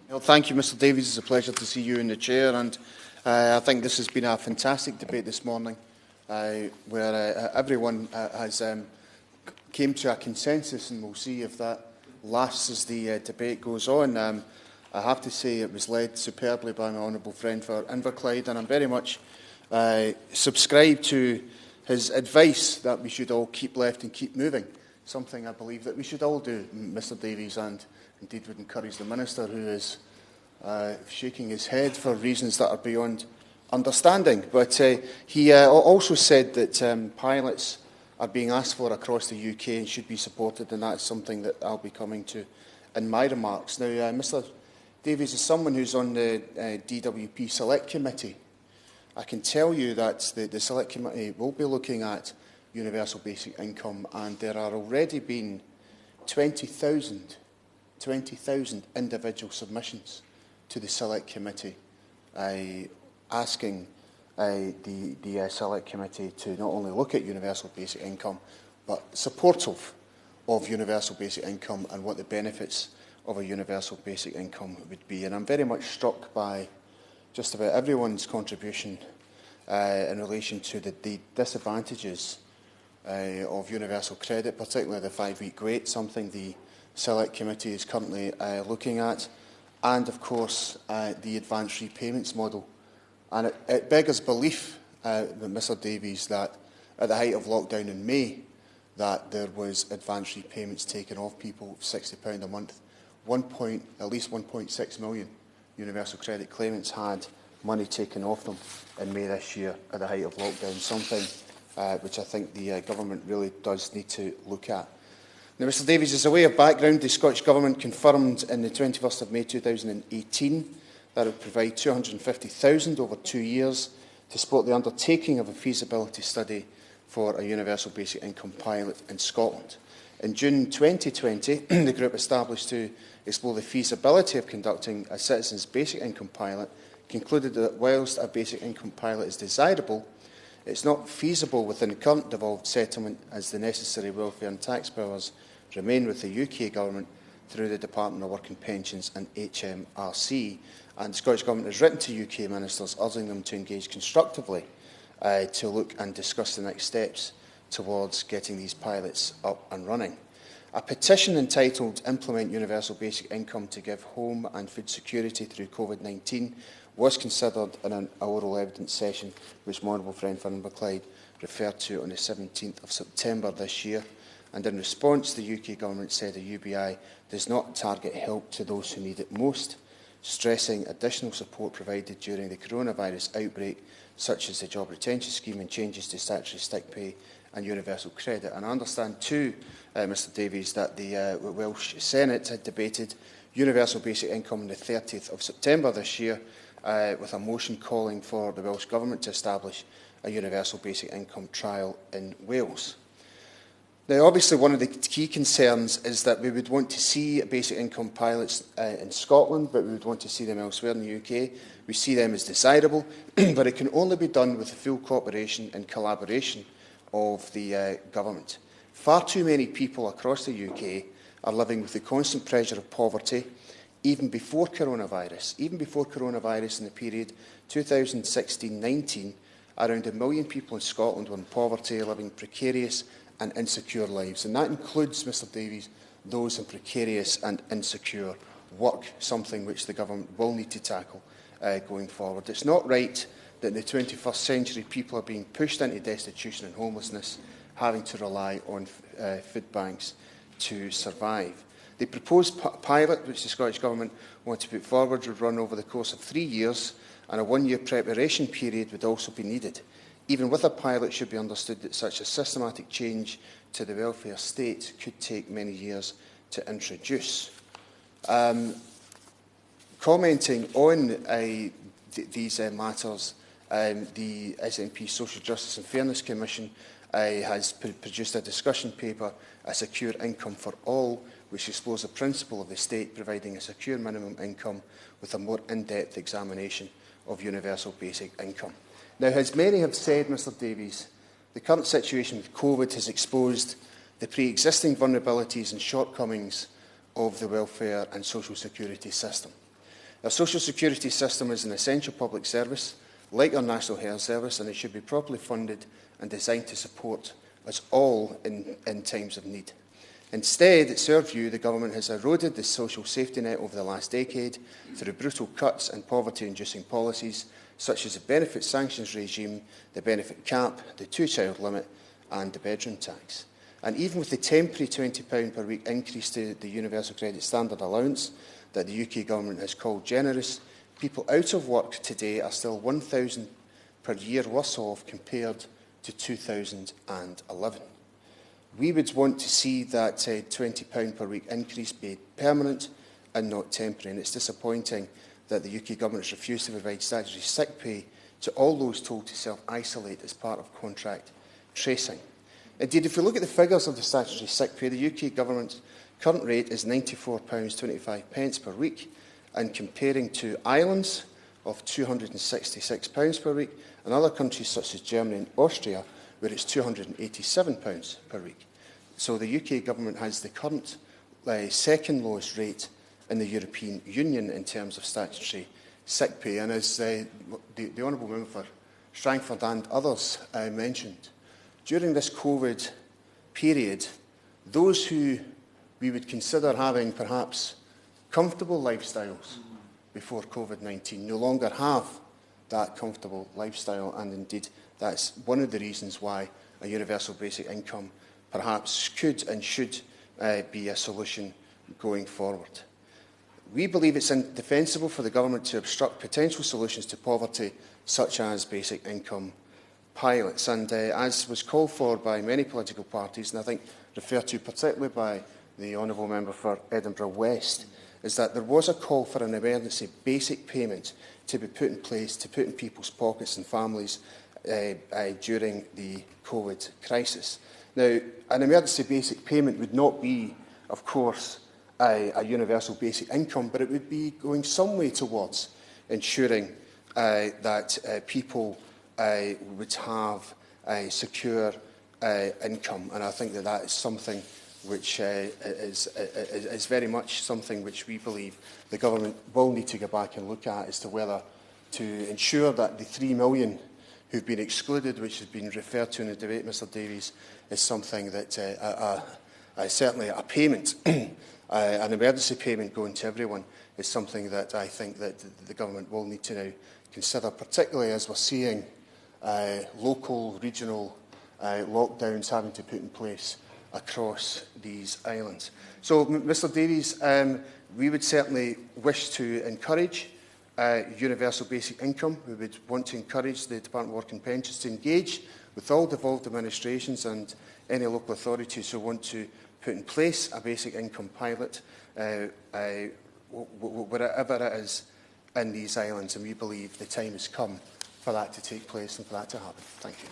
Well, thank you, Mr Davies. It's a pleasure to see you in the chair, and I think this has been a fantastic debate this morning, where everyone has came to a consensus, and we'll see if that lasts as the debate goes on. I have to say it was led superbly by my honourable friend for Inverclyde, and I'm very much subscribe to his advice that we should all keep left and keep moving, something I believe that we should all do, Mr Davies, and indeed would encourage the Minister, who is shaking his head for reasons that are beyond understanding. But he also said that pilots are being asked for across the UK and should be supported, and that's something that I'll be coming to in my remarks. Now, Mr Davies is someone who's on the DWP Select Committee. I can tell you that the Select Committee will be looking at universal basic income, and there are already been 20,000 individual submissions to the Select Committee, asking the Select Committee to not only look at universal basic income, but supportive of universal basic income and what the benefits of a universal basic income would be. And I'm very much struck by just about everyone's contribution in relation to the disadvantages of universal credit, particularly the 5-week wait, something the Select Committee is currently looking at, and of course the advance repayments model. And it beggars belief, Mr Davies, that at the height of lockdown in May, that there was advance repayments taken off people of £60 a month. At least 1.6 million universal credit claimants had money taken off them in May this year at the height of lockdown, something which I think the government really does need to look at. Now, Mr Davies, as a way of background, the Scottish Government confirmed in the 21st of May 2018 that it would provide £250,000 over 2 years to support the undertaking of a feasibility study for a universal basic income pilot in Scotland. In June 2020, the group established to explore the feasibility of conducting a citizens' basic income pilot concluded that whilst a basic income pilot is desirable, it's not feasible within the current devolved settlement, as the necessary welfare and tax powers remain with the UK Government through the Department of Work and Pensions and HMRC. And the Scottish Government has written to UK ministers urging them to engage constructively to look and discuss the next steps towards getting these pilots up and running. A petition entitled Implement Universal Basic Income to Give Home and Food Security Through COVID-19 was considered in an oral evidence session which my honourable friend for Inverclyde referred to on the 17th of September this year. And in response, the UK Government said the UBI does not target help to those who need it most, stressing additional support provided during the coronavirus outbreak, such as the Job Retention Scheme and changes to statutory sick pay and universal credit. And I understand too, Mr Davies, that the Welsh Senate had debated universal basic income on the 30th of September this year, with a motion calling for the Welsh Government to establish a universal basic income trial in Wales. Now, obviously, one of the key concerns is that we would want to see basic income pilots in Scotland, but we would want to see them elsewhere in the UK. We see them as desirable, but it can only be done with the full cooperation and collaboration of the government. Far too many people across the UK are living with the constant pressure of poverty, even before coronavirus. Even before coronavirus, in the period 2016-19, around 1 million people in Scotland were in poverty, living precarious and insecure lives. And that includes, Mr Davies, those in precarious and insecure work, something which the government will need to tackle going forward. It's not right that in the 21st century people are being pushed into destitution and homelessness, having to rely on food banks to survive. The proposed pilot, which the Scottish Government want to put forward, would run over the course of 3 years, and a 1-year preparation period would also be needed. Even with a pilot, it should be understood that such a systematic change to the welfare state could take many years to introduce. Commenting on these matters, the SNP Social Justice and Fairness Commission has produced a discussion paper, A Secure Income for All, which explores the principle of the state providing a secure minimum income with a more in-depth examination of universal basic income. Now, as many have said, Mr Davies, the current situation with COVID has exposed the pre-existing vulnerabilities and shortcomings of the welfare and social security system. Our social security system is an essential public service, like our National Health Service, and it should be properly funded and designed to support us all in times of need. Instead, it's our view the government has eroded the social safety net over the last decade through brutal cuts and poverty-inducing policies such as the benefit sanctions regime, the benefit cap, the two-child limit and the bedroom tax. And even with the temporary £20 per week increase to the Universal Credit Standard allowance that the UK government has called generous, people out of work today are still £1,000 per year worse off compared to 2011. We would want to see that £20 per week increase be permanent and not temporary, and it's disappointing that the UK government has refused to provide statutory sick pay to all those told to self-isolate as part of contract tracing. Indeed, if you look at the figures of the statutory sick pay, the UK government's current rate is £94.25 per week, and comparing to Ireland's of £266 per week, and other countries such as Germany and Austria, where it's £287 per week. So the UK government has the current second lowest rate in the European Union in terms of statutory sick pay. And as the Honourable Member for Strangford and others mentioned, during this COVID period, those who we would consider having perhaps comfortable lifestyles before COVID-19 no longer have that comfortable lifestyle, and indeed that's one of the reasons why a universal basic income perhaps could and should be a solution going forward. We believe it's indefensible for the government to obstruct potential solutions to poverty, such as basic income pilots. And as was called for by many political parties, and I think referred to particularly by the Honourable Member for Edinburgh West, is that there was a call for an emergency basic payment to be put in place to put in people's pockets and families during the COVID crisis. Now, an emergency basic payment would not be, of course, a universal basic income, but it would be going some way towards ensuring that people would have a secure income. And I think that that is something which is very much something which we believe the government will need to go back and look at as to whether to ensure that the 3 million who've been excluded, which has been referred to in the debate, Mr Davies, is something that certainly a payment, an emergency payment going to everyone, is something that I think that the government will need to now consider, particularly as we're seeing local, regional lockdowns having to put in place across these islands. So, Mr Davies, we would certainly wish to encourage universal basic income. We would want to encourage the Department of Work and Pensions to engage with all devolved administrations and any local authorities who want to put in place a basic income pilot, wherever it is in these islands. And we believe the time has come for that to take place and for that to happen. Thank you.